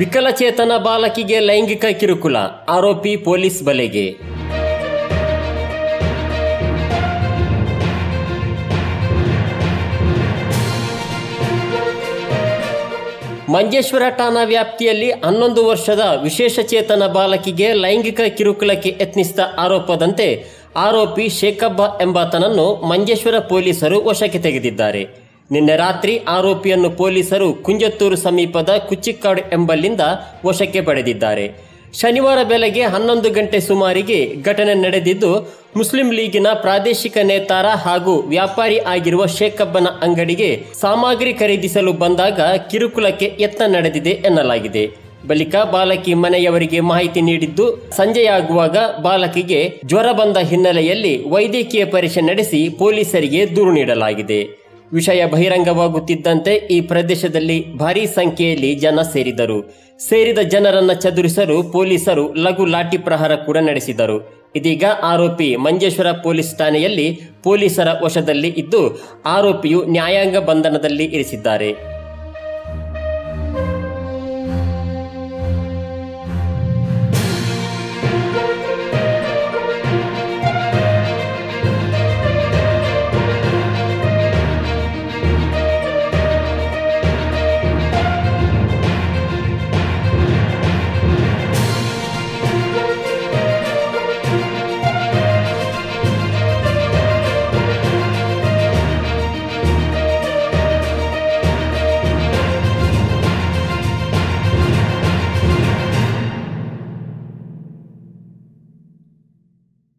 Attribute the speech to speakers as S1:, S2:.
S1: ವಿಕಲಚೇತನ ಬಾಲಕಿಗೆ ಲೈಂಗಿಕ ಕಿರುಕುಳ, ಆರೋಪಿ ಪೊಲೀಸ್ ಬಲೆಗೆ. ಮಂಜೇಶ್ವರ ಠಾಣಾ ವ್ಯಾಪ್ತಿಯಲ್ಲಿ 11 ವರ್ಷದ ವಿಶೇಷಚೇತನ ಬಾಲಕಿಗೆ ಲೈಂಗಿಕ ಕಿರುಕುಳಕ್ಕೆ ಯತ್ನಿಸಿದ ಆರೋಪದಂತೆ ಆರೋಪಿ ಶೇಖಬ್ಬ ಎಂಬಾತನನ್ನು ಮಂಜೇಶ್ವರ ಪೊಲೀಸರು ವಶಕ್ಕೆ ತೆಗೆದಿದ್ದಾರೆ. ನಿನ್ನೆ ರಾತ್ರಿ ಆರೋಪಿಯನ್ನು ಪೊಲೀಸರು ಕುಂಜತ್ತೂರು ಸಮೀಪದ ಕುಚ್ಚಿಕ್ಕಾಡು ಎಂಬಲ್ಲಿಂದ ವಶಕ್ಕೆ ಪಡೆದಿದ್ದಾರೆ. ಶನಿವಾರ ಬೆಳಗ್ಗೆ 11 ಗಂಟೆ ಸುಮಾರಿಗೆ ಘಟನೆ ನಡೆದಿದ್ದು, ಮುಸ್ಲಿಂ ಲೀಗಿನ ಪ್ರಾದೇಶಿಕ ನೇತಾರ ಹಾಗೂ ವ್ಯಾಪಾರಿ ಆಗಿರುವ ಶೇಖಬ್ಬನ ಅಂಗಡಿಗೆ ಸಾಮಗ್ರಿ ಖರೀದಿಸಲು ಬಂದಾಗ ಕಿರುಕುಳಕ್ಕೆ ಯತ್ನ ನಡೆದಿದೆ ಎನ್ನಲಾಗಿದೆ. ಬಳಿಕ ಬಾಲಕಿ ಮನೆಯವರಿಗೆ ಮಾಹಿತಿ ನೀಡಿದ್ದು, ಸಂಜೆಯಾಗುವಾಗ ಬಾಲಕಿಗೆ ಜ್ವರ ಬಂದ ಹಿನ್ನೆಲೆಯಲ್ಲಿ ವೈದ್ಯಕೀಯ ಪರೀಕ್ಷೆ ನಡೆಸಿ ಪೊಲೀಸರಿಗೆ ದೂರು ನೀಡಲಾಗಿದೆ. ವಿಷಯ ಬಹಿರಂಗವಾಗುತ್ತಿದ್ದಂತೆ ಈ ಪ್ರದೇಶದಲ್ಲಿ ಭಾರೀ ಸಂಖ್ಯೆಯಲ್ಲಿ ಜನ ಸೇರಿದ ಜನರನ್ನ ಚದುರಿಸಲು ಪೊಲೀಸರು ಲಘು ಲಾಠಿ ಪ್ರಹಾರ ಕೂಡ ನಡೆಸಿದರು. ಇದೀಗ ಆರೋಪಿ ಮಂಜೇಶ್ವರ ಪೊಲೀಸ್ ಠಾಣೆಯಲ್ಲಿ ಪೊಲೀಸರ ವಶದಲ್ಲಿ ಇದ್ದು, ಆರೋಪಿಯು ನ್ಯಾಯಾಂಗ ಬಂಧನದಲ್ಲಿ ಇರಿಸಿದ್ದಾರೆ.